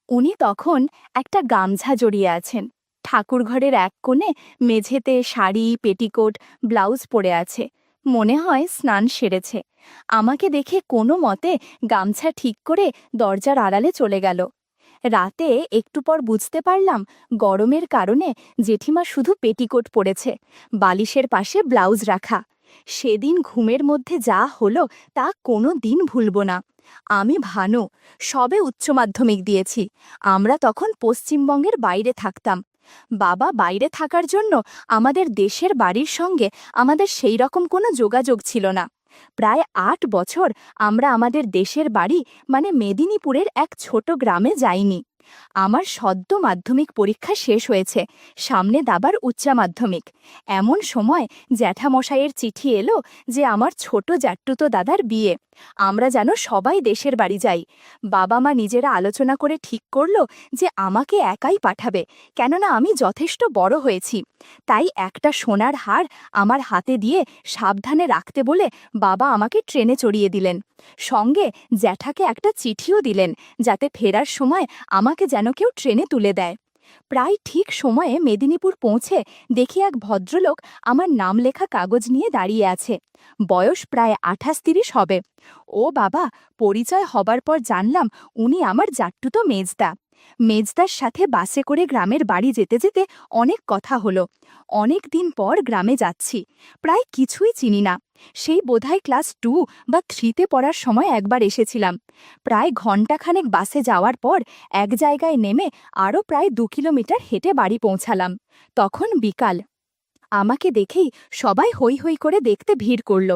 উনি তখন একটা গামছা জড়িয়ে আছেন। ঠাকুরঘরের এক কোণে মেঝেতে শাড়ি, পেটিকোট, ব্লাউজ পরে আছে। মনে হয় স্নান সেরেছে। আমাকে দেখে কোনো মতে গামছা ঠিক করে দরজার আড়ালে চলে গেল। রাতে একটু পর বুঝতে পারলাম গরমের কারণে জেঠিমা শুধু পেটিকোট পরেছে, বালিশের পাশে ব্লাউজ রাখা। সেদিন ঘুমের মধ্যে যা হলো তা কোনো দিন ভুলব না। আমি ভানু, সবে উচ্চ মাধ্যমিক দিয়েছি। আমরা তখন পশ্চিমবঙ্গের বাইরে থাকতাম। বাবা বাইরে থাকার জন্য আমাদের দেশের বাড়ির সঙ্গে আমাদের সেই রকম কোনো যোগাযোগ ছিল না। প্রায় ৮ বছর আমরা আমাদের দেশের বাড়ি মানে মেদিনীপুরের এক ছোট গ্রামে যাইনি। আমার সদ্য মাধ্যমিক পরীক্ষা শেষ হয়েছে, সামনে দাবার উচ্চ মাধ্যমিক। এমন সময় জ্যাঠামশাইয়ের চিঠি এলো যে আমার ছোট জ্যাঠতুতো দাদার বিয়ে। আমরা যেন সবাই দেশের বাড়ি যাই। বাবা মা নিজেরা আলোচনা করে ঠিক করলো যে আমাকে একাই পাঠাবে, কেননা আমি যথেষ্ট বড় হয়েছি। তাই একটা সোনার হার আমার হাতে দিয়ে সাবধানে রাখতে বলে বাবা আমাকে ট্রেনে চড়িয়ে দিলেন। সঙ্গে জ্যাঠাকে একটা চিঠিও দিলেন, যাতে ফেরার সময় আমাকে যেন কেউ ট্রেনে তুলে দেয়। প্রায় ঠিক সময়ে মেদিনীপুর পৌঁছে দেখি এক ভদ্রলোক আমার নাম লেখা কাগজ নিয়ে দাঁড়িয়ে আছে। বয়স প্রায় ২৮-৩০ হবে। ও বাবা, পরিচয় হবার পর জানলাম উনি আমার জাট্টুতো মেজদা। মেজদার সাথে বাসে করে গ্রামের বাড়ি যেতে যেতে অনেক কথা হলো। অনেক দিন পর গ্রামে যাচ্ছি, প্রায় কিছুই চিনি না। সেই বোধহয় ক্লাস 2 বা 3তে পড়ার সময় একবার এসেছিলাম। প্রায় ঘণ্টাখানেক বাসে যাওয়ার পর এক জায়গায় নেমে আরও প্রায় 2 কিলোমিটার হেঁটে বাড়ি পৌঁছালাম। তখন বিকাল। আমাকে দেখেই সবাই হৈ হৈ করে দেখতে ভিড় করল।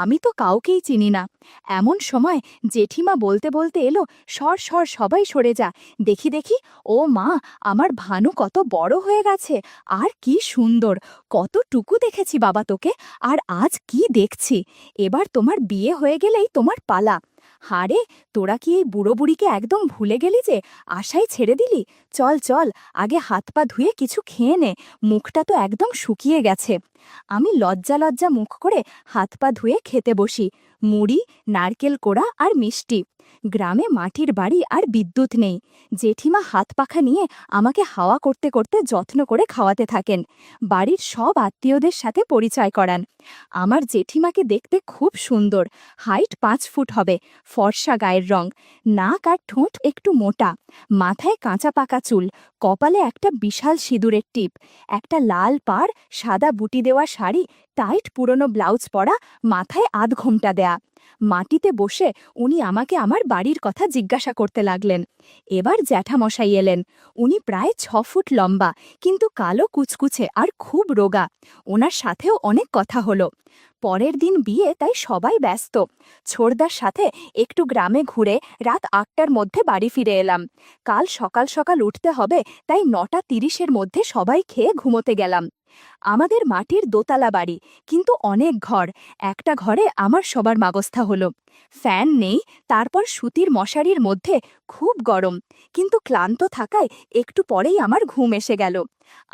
আমি তো কাউকেই চিনি না। এমন সময় জেঠিমা বলতে বলতে এলো, সর সর, সবাই সরে যা, দেখি দেখি। ও মা, আমার ভানু কত বড় হয়ে গেছে, আর কি সুন্দর! কতটুকু দেখেছি বাবা তোকে, আর আজ কি দেখছি! এবার তোমার বিয়ে হয়ে গেলেই তোমার পালা। হারে, তোরা কি এই বুড়ো বুড়িকে একদম ভুলে গেলি যে, আশাই ছেড়ে দিলি? চল চল, আগে হাত পা ধুয়ে কিছু খেয়ে নে, মুখটা তো একদম শুকিয়ে গেছে। আমি লজ্জা লজ্জা মুখ করে হাত পা ধুয়ে খেতে বসি। মুড়ি, নারকেল কোড়া আর মিষ্টি। গ্রামে মাটির বাড়ি আর বিদ্যুৎ নেই। জেঠিমা হাত পাখা নিয়ে আমাকে হাওয়া করতে করতে যত্ন করে খাওয়াতে থাকেন। বাড়ির সব আত্মীয়দের সাথে পরিচয় করান। আমার জেঠিমাকে দেখতে খুব সুন্দর, হাইট 5 ফুট হবে, ফর্সা গায়ের রং, নাক আর ঠোঁট একটু মোটা, মাথায় কাঁচা পাকা চুল, কপালে একটা বিশাল সিঁদুরের টিপ, একটা লাল পাড় সাদা বুটি দেওয়া শাড়ি, টাইট পুরনো ব্লাউজ পরা, মাথায় আধঘোমটা দেয়া। মাটিতে বসে উনি আমাকে আমার বাড়ির কথা জিজ্ঞাসা করতে লাগলেন। এবার জ্যাঠামশাই এলেন। উনি প্রায় 6 ফুট লম্বা, কিন্তু কালো কুচকুচে আর খুব রোগা। ওনার সাথেও অনেক কথা হলো। পরের দিন বিয়ে, তাই সবাই ব্যস্ত। ছোড়দার সাথে একটু গ্রামে ঘুরে রাত 8টার মধ্যে বাড়ি ফিরে এলাম। কাল সকাল সকাল উঠতে হবে, তাই 9:30-এর মধ্যে সবাই খেয়ে ঘুমোতে গেলাম। আমাদের মাটির দোতলা বাড়ি, কিন্তু অনেক ঘর। একটা ঘরে আমার সবার মাগস্থা হলো। ফ্যান নেই, তারপর সুতির মশারির মধ্যে খুব গরম, কিন্তু ক্লান্ত থাকায় একটু পরেই আমার ঘুম এসে গেল।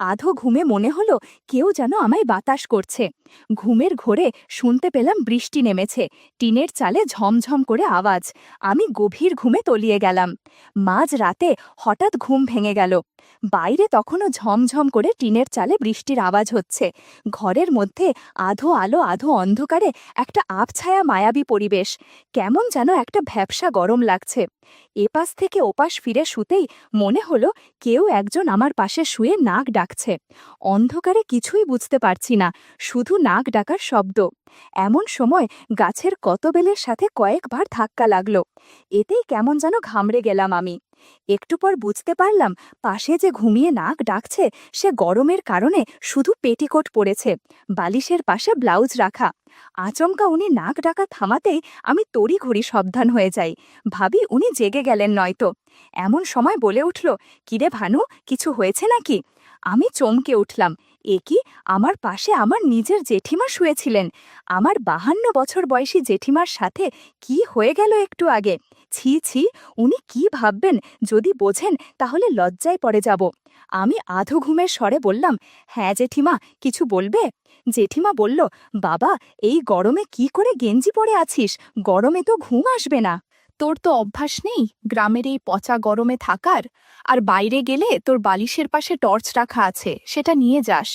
আধো ঘুমে মনে হলো কেউ যেন আমায় বাতাস করছে। ঘুমের ঘোরে শুনতে পেলাম বৃষ্টি নেমেছে, টিনের চালে ঝমঝম করে আওয়াজ। আমি গভীর ঘুমে তলিয়ে গেলাম। মাঝ রাতে হঠাৎ ঘুম ভেঙে গেল। বাইরে তখনও ঝমঝম করে টিনের চালে বৃষ্টির আওয়াজ হচ্ছে। ঘরের মধ্যে আধো আলো আধো অন্ধকারে একটা আবছায়া মায়াবী পরিবেশ। কেমন যেন একটা ভ্যাপসা গরম লাগছে। এপাশ থেকে ওপাশ ফিরে শুতেই মনে হলো কেউ একজন আমার পাশে শুয়ে নাক ডাকছে। অন্ধকারে কিছুই বুঝতে পারছি না, শুধু নাক ডাকার শব্দ। এমন সময় গাছের কতবেলের সাথে কয়েকবার ধাক্কা লাগলো। এতেই কেমন যেন ঘামড়ে গেলাম আমি। একটু পর বুঝতে পারলাম পাশে যে ঘুমিয়ে নাক ডাকছে সে গরমের কারণে শুধু পেটিকোট পরেছে, বালিশের পাশে ব্লাউজ রাখা। আচমকা উনি নাক ডাকা থামাতেই আমি তড়িঘড়ি সাবধান হয়ে যাই। ভাবি উনি জেগে গেলেন নয়তো। এমন সময় বলে উঠল, কিরে ভানু, কিছু হয়েছে নাকি? আমি চমকে উঠলাম। এ কি, আমার পাশে আমার নিজের জেঠিমা শুয়েছিলেন। আমার 52 বছর বয়সী জেঠিমার সাথে কি হয়ে গেল একটু আগে! ছি ছি, উনি কি ভাববেন, যদি বোঝেন তাহলে লজ্জায় পড়ে যাব। আমি আধো ঘুমের স্বরে বললাম, হ্যাঁ জেঠিমা, কিছু বলবে? জেঠিমা বলল, বাবা, এই গরমে কি করে গেঞ্জি পরে আছিস? গরমে তো ঘুম আসবে না। তোর তো অভ্যাস নেই গ্রামের এই পচা গরমে থাকার, আর বাইরে গেলে তোর বালিশের পাশে টর্চ রাখা আছে, সেটা নিয়ে যাস।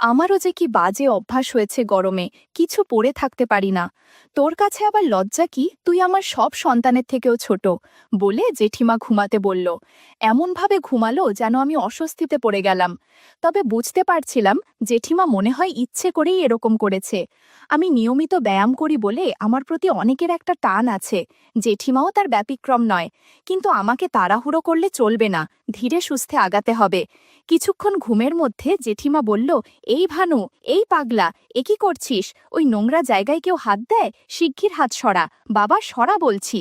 আমারও যে কি বাজে অভ্যাস হয়েছে গরমে, কিছু পরে থাকতে পারি না। তোর কাছে আবার লজ্জা কি, তুই আমার সব সন্তানের থেকেও ছোট। বলে জেঠিমা ঘুমাতে বলল। এমনভাবে ঘুমালো যেন আমি অস্বস্তিতে পড়ে গেলাম। তবে বুঝতে পারছিলাম জেঠিমা মনে হয় ইচ্ছে করেই এরকম করেছে। আমি নিয়মিত ব্যায়াম করি বলে আমার প্রতি অনেকের একটা টান আছে। জেঠিমাও তার ব্যতিক্রম নয়। কিন্তু আমাকে তাড়াহুড়ো করলে চলবে না, ধীরে সুস্থে আগাতে হবে। কিছুক্ষণ ঘুমের মধ্যে জেঠিমা বলল, এই ভানু, এই পাগলা, এ কি করছিস? ওই নোংরা জায়গায় কেউ হাত দেয়? শিগগির হাত সরা, বাবা সরা বলছি।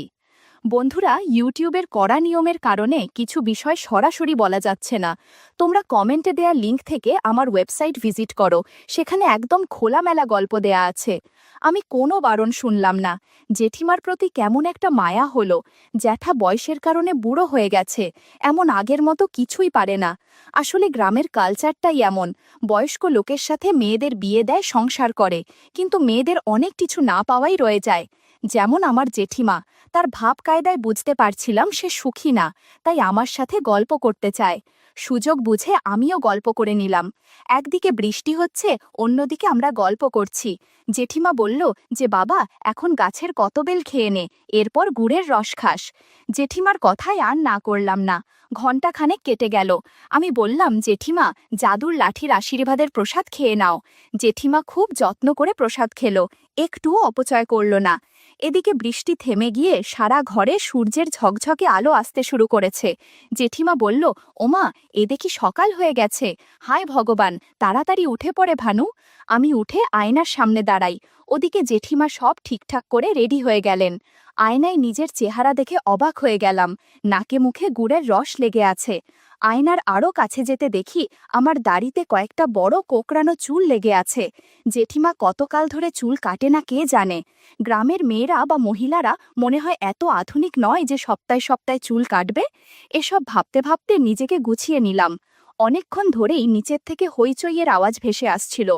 বন্ধুরা, ইউটিউবের কড়া নিয়মের কারণে কিছু বিষয় সরাসরি বলা যাচ্ছে না। তোমরা কমেন্টে দেয়া লিঙ্ক থেকে আমার ওয়েবসাইট ভিজিট করো, সেখানে একদম খোলামেলা গল্প দেয়া আছে। আমি কোনো বারণ শুনলাম না। জেঠিমার প্রতি কেমন একটা মায়া হলো। জ্যাঠা বয়সের কারণে বুড়ো হয়ে গেছে, এমন আগের মতো কিছুই পারে না। আসলে গ্রামের কালচারটাই এমন, বয়স্ক লোকের সাথে মেয়েদের বিয়ে দেয়, সংসার করে, কিন্তু মেয়েদের অনেক কিছু না পাওয়াই রয়ে যায়। যেমন আমার জেঠিমা, তার ভাব কায়দায় বুঝতে পারছিলাম সে সুখী না, তাই আমার সাথে গল্প করতে চায়। সুযোগ বুঝে আমিও গল্প করে নিলাম। একদিকে বৃষ্টি হচ্ছে, অন্যদিকে আমরা গল্প করছি। জেঠিমা বলল যে, বাবা এখন গাছের কত বেল খেয়ে নে, এরপর গুড়ের রস খাস। জেঠিমার কথায় আর না করলাম না। ঘণ্টাখানেক কেটে গেল। আমি বললাম, জেঠিমা জাদুর লাঠির আশীর্বাদের প্রসাদ খেয়ে নাও। জেঠিমা খুব যত্ন করে প্রসাদ খেলো, একটুও অপচয় করল না। এদিকে বৃষ্টি থেমে গিয়ে সারা ঘরে সূর্যের ঝকঝকে আলো আসতে শুরু করেছে। জেঠিমা বলল, ওমা, এ দেখি সকাল হয়ে গেছে। হায় ভগবান, তাড়াতাড়ি উঠে পড়ে ভানু। আমি উঠে আয়নার সামনে দাঁড়াই। ওদিকে জেঠিমা সব ঠিকঠাক করে রেডি হয়ে গেলেন। আয়নায় নিজের চেহারা দেখে অবাক হয়ে গেলাম। নাকে মুখে গুড়ের রস লেগে আছে। আয়নার আরও কাছে যেতে দেখি আমার দাড়িতে কয়েকটা বড় কোকড়ানো চুল লেগে আছে। জেঠিমা কতকাল ধরে চুল কাটে না কে জানে। গ্রামের মেয়েরা বা মহিলারা মনে হয় এত আধুনিক নয় যে সপ্তাহে সপ্তাহে চুল কাটবে। এসব ভাবতে ভাবতে নিজেকে গুছিয়ে নিলাম। অনেকক্ষণ ধরেই নিচের থেকে হইচইয়ের আওয়াজ ভেসে আসছিল।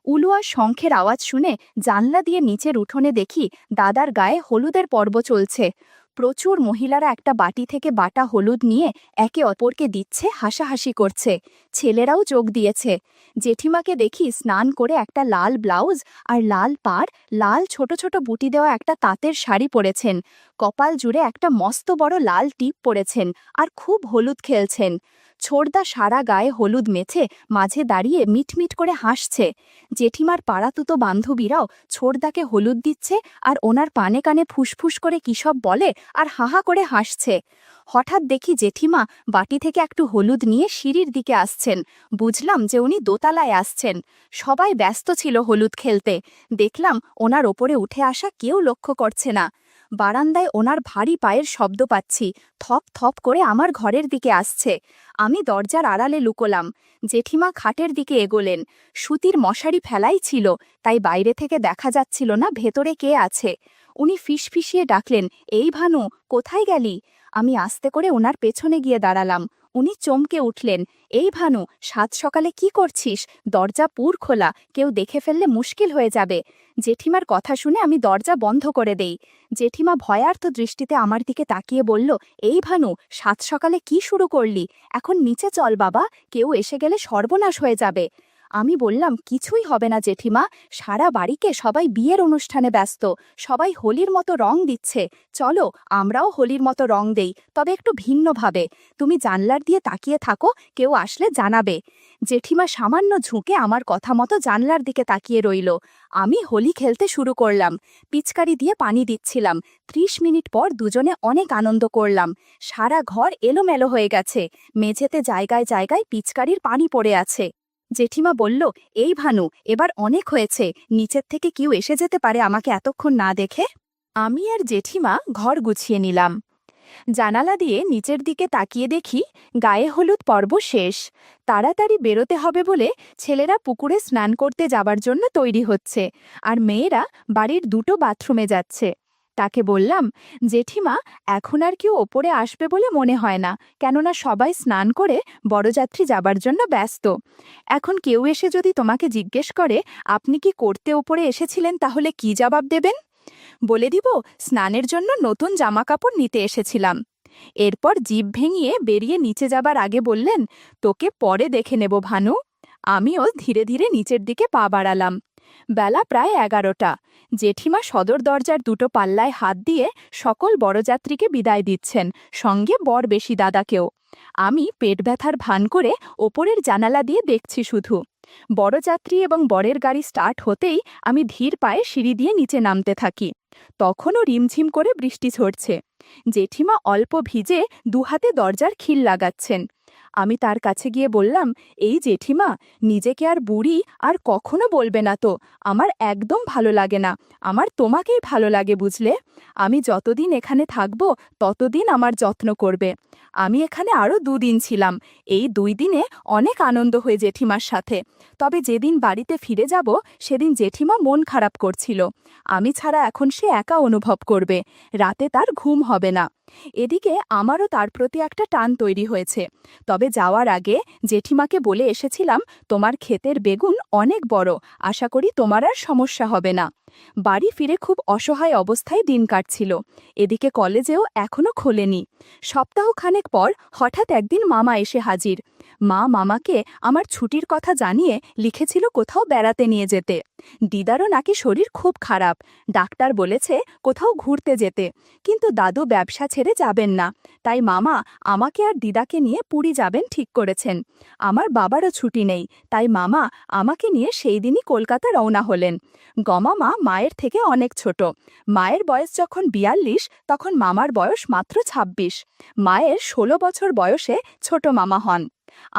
উলু আর শঙ্খের আওয়াজ শুনে জানলা দিয়ে নিচের উঠোনে দেখি দাদার গায়ে হলুদের পর্ব চলছে। প্রচুর মহিলারা একটা বাটি থেকে বাটা হলুদ নিয়ে একে অপরকে দিচ্ছে, হাসাহাসি করছে। ছেলেরাও যোগ দিয়েছে। জেঠিমাকে দেখি স্নান করে একটা লাল ব্লাউজ আর লাল পাড়, লাল ছোট ছোট বুটি দেওয়া একটা তাঁতের শাড়ি পরেছেন। কপাল জুড়ে একটা মস্ত বড় লাল টিপ পরেছেন আর খুব হলুদ খেলছেন। ছোড়দা সারা গায়ে হলুদ মেছে মাঝে দাঁড়িয়ে মিটমিট করে হাসছে। জেঠিমার পাড়াতুতো বান্ধবীরাও ছোড়দাকে হলুদ দিচ্ছে আর ওনার পানে কানে ফুসফুস করে কিসব বলে আর হাহা করে হাসছে। হঠাৎ দেখি জেঠিমা বাটি থেকে একটু হলুদ নিয়ে সিঁড়ির দিকে আসছেন। বুঝলাম যে উনি দোতলায় আসছেন। সবাই ব্যস্ত ছিল হলুদ খেলতে। দেখলাম ওনার ওপরে উঠে আসা কেউ লক্ষ্য করছে না। বারান্দায় ওনার ভারী পায়ের শব্দ পাচ্ছি, থপ থপ করে আমার ঘরের দিকে আসছে। আমি দরজার আড়ালে লুকোলাম। জেঠিমা খাটের দিকে এগোলেন। সুতির মশারি ফেলাই ছিল, তাই বাইরে থেকে দেখা যাচ্ছিল না ভেতরে কে আছে। উনি ফিসফিসিয়ে ডাকলেন, এই ভানু, কোথায় গেলি? আমি আস্তে করে ওনার পেছনে গিয়ে দাঁড়ালাম। উনি চমকে উঠলেন, এই ভানু, সাত সকালে কি করছিস? দরজা পুর খোলা, কেউ দেখে ফেললে মুশকিল হয়ে যাবে। জেঠিমার কথা শুনে আমি দরজা বন্ধ করে দেই। জেঠিমা ভয়ার্থ দৃষ্টিতে আমার দিকে তাকিয়ে বলল, এই ভানু, সাত সকালে কি শুরু করলি? এখন নিচে চল বাবা, কেউ এসে গেলে সর্বনাশ হয়ে যাবে। আমি বললাম, কিছুই হবে না জেঠিমা, সারা বাড়িকে সবাই বিয়ের অনুষ্ঠানে ব্যস্ত, সবাই হোলির মতো রং দিচ্ছে, চলো আমরাও হোলির মতো রং দেই, তবে একটু ভিন্নভাবে। তুমি জানলার দিয়ে তাকিয়ে থাকো, কেউ আসলে জানাবে। জেঠিমা সামান্য ঝুঁকে আমার কথা মতো জানলার দিকে তাকিয়ে রইল। আমি হোলি খেলতে শুরু করলাম। পিচকারি দিয়ে পানি দিচ্ছিলাম। 30 মিনিট পর দুজনে অনেক আনন্দ করলাম। সারা ঘর এলোমেলো হয়ে গেছে, মেঝেতে জায়গায় জায়গায় পিচকারির পানি পড়ে আছে। জেঠিমা বলল, এই ভানু, এবার অনেক হয়েছে, নিচের থেকে কেউ এসে যেতে পারে আমাকে এতক্ষণ না দেখে। আমি আর জেঠিমা ঘর গুছিয়ে নিলাম। জানালা দিয়ে নিচের দিকে তাকিয়ে দেখি গায়ে হলুদ পর্ব শেষ। তাড়াতাড়ি বেরোতে হবে বলে ছেলেরা পুকুরে স্নান করতে যাবার জন্য তৈরি হচ্ছে, আর মেয়েরা বাড়ির দুটো বাথরুমে যাচ্ছে। তাকে বললাম, জেঠিমা, এখন আর কেউ ওপরে আসবে বলে মনে হয় না, কেননা সবাই স্নান করে বড়যাত্রী যাবার জন্য ব্যস্ত। এখন কেউ এসে যদি তোমাকে জিজ্ঞেস করে আপনি কি করতে ওপরে এসেছিলেন, তাহলে কি জবাব দেবেন? বলে দিব স্নানের জন্য নতুন জামাকাপড় নিতে এসেছিলাম। এরপর জিভ ভেঙিয়ে বেরিয়ে নিচে যাবার আগে বললেন, তোকে পরে দেখে নেব ভানু। আমিও ধীরে ধীরে নিচের দিকে পা বাড়ালাম। বেলা প্রায় 11টা। জেঠিমা সদর দরজার দুটো পাল্লায় হাত দিয়ে সকল বরযাত্রীকে বিদায় দিচ্ছেন, সঙ্গে বর বেশি দাদাকেও। আমি পেট ব্যথার ভান করে ওপরের জানালা দিয়ে দেখছি শুধু। বরযাত্রী এবং বরের গাড়ি স্টার্ট হতেই আমি ধীর পায়ে সিঁড়ি দিয়ে নিচে নামতে থাকি। তখনও রিমঝিম করে বৃষ্টি ঝরছে। জেঠিমা অল্প ভিজে দুহাতে দরজার খিল লাগাচ্ছেন। আমি তার কাছে গিয়ে বললাম, এই জেঠিমা, নিজেকে আর বুড়ি আর কখনো বলবে না তো। আমার একদম ভালো লাগে না। আমার তোমাকেই ভালো লাগে, বুঝলে? আমি যতদিন এখানে থাকব ততদিন আমার যত্ন করবে। আমি এখানে আরও 2 দিন ছিলাম। এই 2 দিনে অনেক আনন্দ হয়ে জেঠিমার সাথে। তবে যেদিন বাড়িতে ফিরে যাব সেদিন জেঠিমা মন খারাপ করছিল। আমি ছাড়া এখন সে একা অনুভব করবে। রাতে তার ঘুম হবে না। এদিকে আমারও তার প্রতি একটা টান তৈরি হয়েছে। তবে যাওয়ার আগে জেঠিমাকে বলে এসেছিলাম, তোমার ক্ষেতের বেগুন অনেক বড়, আশা করি তোমার আর সমস্যা হবে না। বাড়ি ফিরে খুব অসহায় অবস্থায় দিন কাটছিল। এদিকে কলেজেও এখনও খোলেনি। সপ্তাহখানেক পর হঠাৎ একদিন মামা এসে হাজির। মা মামাকে আমার ছুটির কথা জানিয়ে লিখেছিল কোথাও বেড়াতে নিয়ে যেতে। দিদারও নাকি শরীর খুব খারাপ, ডাক্তার বলেছে কোথাও ঘুরতে যেতে। কিন্তু দাদু ব্যবসা ছেড়ে যাবেন না, তাই মামা আমাকে আর দিদাকে নিয়ে পুরী যাবেন ঠিক করেছেন। আমার বাবারও ছুটি নেই, তাই মামা আমাকে নিয়ে সেই দিনই কলকাতা রওনা হলেন। গমামা মায়ের থেকে অনেক ছোট। মায়ের বয়স যখন 42, তখন মামার বয়স মাত্র 26। মায়ের 16 বছর বয়সে ছোট মামা হন।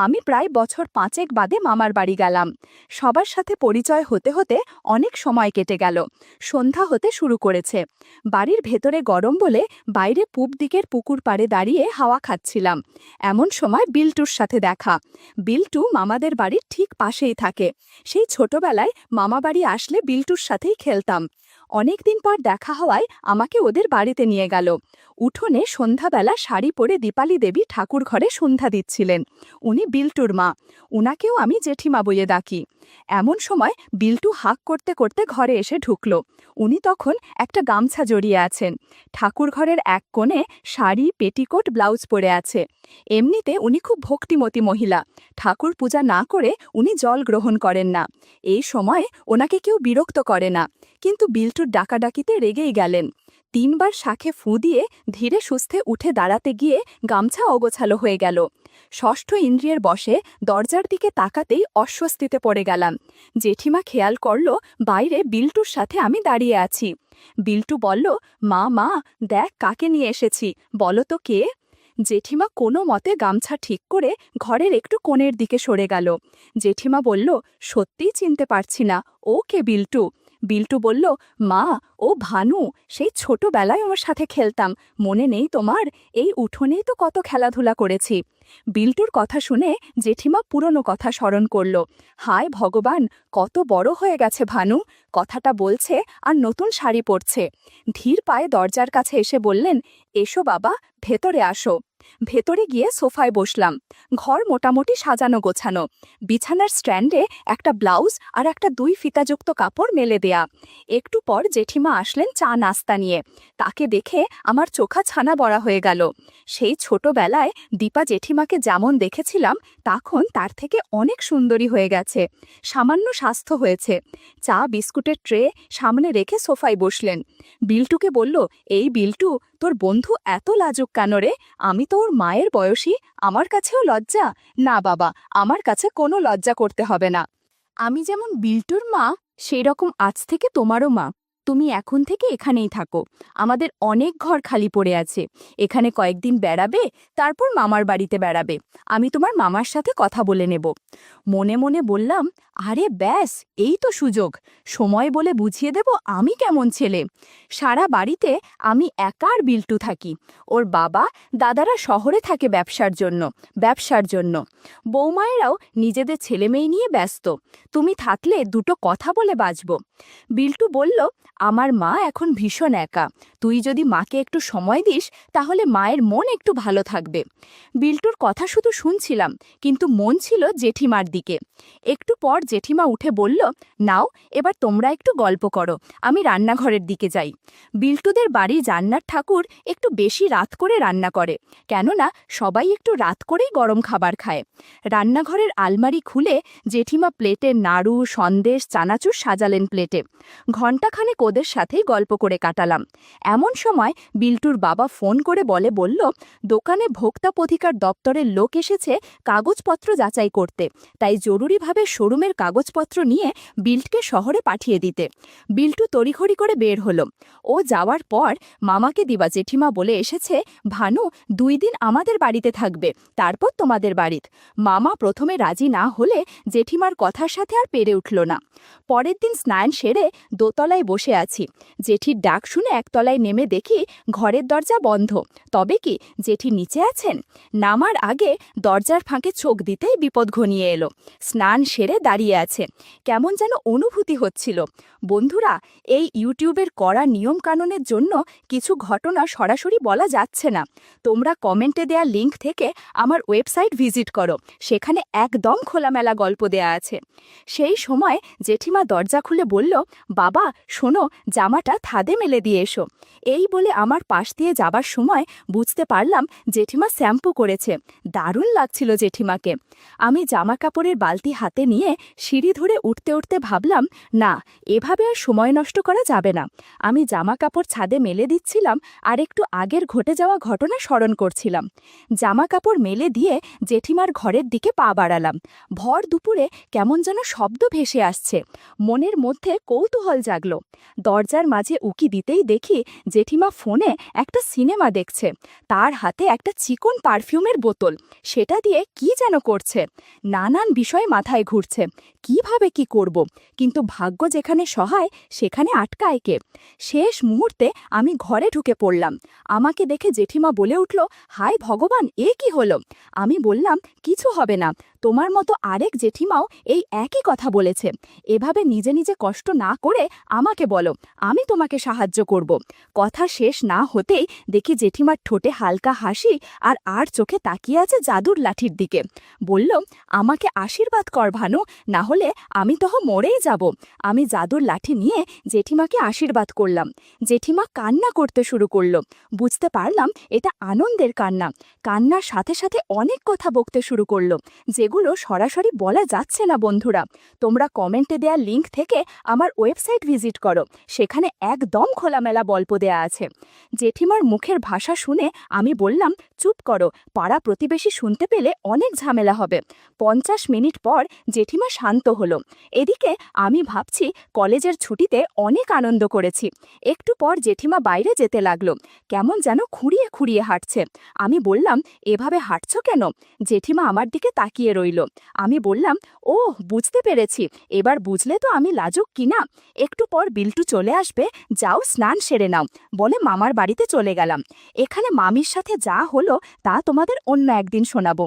আমি প্রায় বছর 5 বাদে মামার বাড়ি গেলাম। সবার সাথে পরিচয় হতে হতে অনেক সময় কেটে গেল। সন্ধ্যা হতে শুরু করেছে। বাড়ির ভেতরে গরম বলে বাইরে পূব দিকের পুকুর পাড়ে দাঁড়িয়ে হাওয়া খাচ্ছিলাম। এমন সময় বিল্টুর সাথে দেখা। বিল্টু মামাদের বাড়ির ঠিক পাশেই থাকে। সেই ছোটবেলায় মামা বাড়ি আসলে বিল্টুর সাথেই খেলতাম। অনেক দিন পর দেখা হওয়ায় আমাকে ওদের বাড়িতে নিয়ে গেল। উঠোনে সন্ধ্যাবেলা শাড়ি পরে দীপালি দেবী ঠাকুর ঘরে সন্ধ্যা দিচ্ছিলেন। উনি বিল্টুর মা। উনাকেও আমি জেঠিমা বলে ডাকি। এমন সময় বিল্টু হাঁক করতে করতে ঘরে এসে ঢুকল। উনি তখন একটা গামছা জড়িয়ে আছেন। ঠাকুর ঘরের এক কোণে শাড়ি, পেটিকোট, ব্লাউজ পরে আছে। এমনিতে উনি খুব ভক্তিমতী মহিলা। ঠাকুর পূজা না করে উনি জল গ্রহণ করেন না। এই সময় ওনাকে কেউ বিরক্ত করে না। কিন্তু বিল্টুর ডাকাডাকিতে রেগেই গেলেন। 3বার শাঁখে ফু দিয়ে ধীরে সুস্থে উঠে দাঁড়াতে গিয়ে গামছা অগোছালো হয়ে গেল। ষষ্ঠ ইন্দ্রিয়ের বশে দরজার দিকে তাকাতেই অস্বস্তিতে পড়ে গেলাম। জেঠিমা খেয়াল করল বাইরে বিল্টুর সাথে আমি দাঁড়িয়ে আছি। বিল্টু বলল, মা মা, দেখ কাকে নিয়ে এসেছি, বলো তো কে? জেঠিমা কোনো মতে গামছা ঠিক করে ঘরের একটু কোণের দিকে সরে গেল। জেঠিমা বলল, সত্যিই চিনতে পারছি না, ও কে বিল্টু? বিল্টু বলল, মা, ও ভানু, সেই ছোটবেলায় আমার সাথে খেলতাম, মনে নেই তোমার? এই উঠোনেই তো কত খেলাধুলা করেছি। বিল্টুর কথা শুনে জেঠিমা পুরনো কথা স্মরণ করল। হায় ভগবান, কত বড় হয়ে গেছে ভানু! কথাটা বলছে আর নতুন শাড়ি পরছে। ধীর পায়ে দরজার কাছে এসে বললেন, এসো বাবা, ভেতরে আসো। ভেতরে গিয়ে সোফায় বসলাম। ঘর মোটামুটি সাজানো গোছানো। বিছানার স্ট্যান্ডে একটা ব্লাউজ আর একটা 2 ফিতাযুক্ত কাপড় মেলে দেয়া। একটু পর জেঠিমা আসলেন চা নাস্তা নিয়ে। তাকে দেখে আমার চোখা ছানা বড়া হয়ে গেল। সেই ছোটবেলায় দীপা জেঠিমাকে যেমন দেখেছিলাম তখন তার থেকে অনেক সুন্দরী হয়ে গেছে। সামান্য স্বাস্থ্য হয়েছে। চা বিস্কুটের ট্রে সামনে রেখে সোফায় বসলেন। বিল্টুকে বলল, এই বিল্টু, তোর বন্ধু এত লাজুক কেন রে? আমি তো ওর মায়ের বয়সী, আমার কাছেও লজ্জা? না বাবা, আমার কাছে কোনো লজ্জা করতে হবে না। আমি যেমন বিল্টুর মা, সেই রকম আজ থেকে তোমারও মা। তুমি এখন থেকে এখানেই থাকো। আমাদের অনেক ঘর খালি পড়ে আছে। এখানে কয়েকদিন বেড়াবে, তারপর মামার বাড়িতে বেড়াবে। আমি তোমার মামার সাথে কথা বলে নেব। মনে মনে বললাম, আরে ব্যাস, এই তো সুযোগ। সময় বলে বুঝিয়ে দেব আমি কেমন ছেলে। সারা বাড়িতে আমি একা আর বিল্টু থাকি। ওর বাবা দাদারা শহরে থাকে ব্যবসার জন্য। বৌমায়েরাও নিজেদের ছেলেমেয়ে নিয়ে ব্যস্ত। তুমি থাকলে দুটো কথা বলে বাঁচব। বিল্টু বলল, আমার মা এখন ভীষণ একা, তুই যদি মাকে একটু সময় দিস তাহলে মায়ের মন একটু ভালো থাকবে। বিল্টুর কথা শুধু শুনছিলাম, কিন্তু মন ছিল জেঠিমার দিকে। একটু পর জেঠিমা উঠে বলল, নাও এবার তোমরা একটু গল্প করো, আমি রান্নাঘরের দিকে যাই। বিল্টুদের বাড়ির জান্নার ঠাকুর একটু বেশি রাত করে রান্না করে, কেননা সবাই একটু রাত করেই গরম খাবার খায়। রান্নাঘরের আলমারি খুলে জেঠিমা প্লেটে নাড়ু, সন্দেশ, চানাচুর সাজালেন প্লেটে। ঘণ্টাখানেক ওদের সাথেই গল্প করে কাটালাম। এমন সময় বিল্টুর বাবা ফোন করে বলল, দোকানে ভোক্তা অধিকার দপ্তরের লোক এসেছে কাগজপত্র যাচাই করতে, তাই জরুরিভাবে শোরুমের কাগজপত্র নিয়ে বিল্টকে শহরে পাঠিয়ে দিতে। বিল্টু তড়িঘড়ি করে বের হলো। ও যাওয়ার পর মামাকে দিবা জেঠিমা বলে এসেছে, ভানু 2 দিন আমাদের বাড়িতে থাকবে, তারপর তোমাদের বাড়িত। মামা প্রথমে রাজি না হলে জেঠিমার কথার সাথে আর পেরে উঠল না। পরের দিন স্নান সেরে দোতলায় বসে আছি। জেঠির ডাক শুনে একতলায় নেমে দেখি ঘরের দরজা বন্ধ। তবে কি জেঠি নিচে আছেন? নামার আগে দরজার ফাঁকে চোখ দিতেই বিপদ ঘনিয়ে এলো। স্নান সেরে দাঁড়িয়ে আছে, কেমন যেন অনুভূতি হচ্ছিল। বন্ধুরা, এই ইউটিউবের কড়া নিয়মকানুনের জন্য কিছু ঘটনা সরাসরি বলা যাচ্ছে না। তোমরা কমেন্টে দেয়া লিঙ্ক থেকে আমার ওয়েবসাইট ভিজিট করো, সেখানে একদম খোলামেলা গল্প দেয়া আছে। সেই সময় জেঠিমা দরজা খুলে বলল, বাবা শোনো, জামাটা থাদে মেলে দিয়ে এসো। এই বলে আমার পাশ দিয়ে যাবার সময় বুঝতে পারলাম জেঠিমা শ্যাম্পু করেছে। দারুণ লাগছিল জেঠিমাকে। আমি জামা কাপড়ের বালতি হাতে নিয়ে সিঁড়ি ধরে উঠতে উঠতে ভাবলাম, না, এভাবে আর সময় নষ্ট করা যাবে না। আমি জামা কাপড় ছাদে মেলে দিচ্ছিলাম আর একটু আগের ঘটে যাওয়া ঘটনা স্মরণ করছিলাম। জামা কাপড় মেলে দিয়ে জেঠিমার ঘরের দিকে পা বাড়ালাম। ভর দুপুরে কেমন যেন শব্দ ভেসে আসছে। মনের মধ্যে কৌতূহল জাগল। দরজার মাঝে উকি দিতেই দেখি জেঠিমা ফোনে একটা সিনেমা দেখছে। তার হাতে একটা চিকন পারফিউমের বোতল, সেটা দিয়ে কি যেন করছে। নানান বিষয় মাথায় ঘুরছে, কিভাবে কি করব, কিন্তু ভাগ্য যেখানে সহায় সেখানে আটকায় কে। শেষ মুহূর্তে আমি ঘরে ঢুকে পড়লাম। আমাকে দেখে জেঠিমা বলে উঠল, হায় ভগবান, এ কি হলো? আমি বললাম, কিছু হবে না, তোমার মতো আরেক জেঠিমাও এই একই কথা বলেছে। এভাবে নিজে নিজে কষ্ট না করে আমাকে বলো, আমি তোমাকে সাহায্য করব। কথা শেষ না হতেই দেখি জেঠিমার ঠোঁটে হালকা হাসি আর চোখে তাকিয়ে আছে জাদুর লাঠির দিকে। বলল, আমাকে আশীর্বাদ কর ভানু, না হলে আমি তো মরেই যাব। আমি জাদুর লাঠি নিয়ে জেঠিমাকে আশীর্বাদ করলাম। জেঠিমা কান্না করতে শুরু করলো। বুঝতে পারলাম এটা আনন্দের কান্না। কান্নার সাথে সাথে অনেক কথা বকতে শুরু করলো, যেগুলো সরাসরি বলা যাচ্ছে না। বন্ধুরা, তোমরা কমেন্টে দেয়া লিঙ্ক থেকে আমার ওয়েবসাইট ভিজিট করো, সেখানে একদম খোলামেলা গল্প দেয়া আছে। জেঠিমার মুখের ভাষা শুনে আমি বললাম, চুপ করো, পাড়া প্রতিবেশী শুনতে পেলে অনেক ঝামেলা হবে। 50 মিনিট পর জেঠিমা শান্ত হলো। এদিকে আমি ভাবছি কলেজের ছুটিতে অনেক আনন্দ করেছি। একটু পর জেঠিমা বাইরে যেতে লাগলো, কেমন যেন খুঁড়িয়ে খুঁড়িয়ে হাঁটছে। আমি বললাম, এভাবে হাঁটছো কেন? জেঠিমা আমার দিকে তাকিয়ে রইল। আমি বললাম, ও বুঝতে পেরেছি, এবার বুঝলে তো আমি লাজুক কিনা। একটু পর বিল্টু চলে আসবে, যাও স্নান সেরে নাও বলে মামার বাড়িতে চলে গেলাম। এখানে মামির সাথে যা হলো তা তোমাদের অন্য একদিন শোনাবো।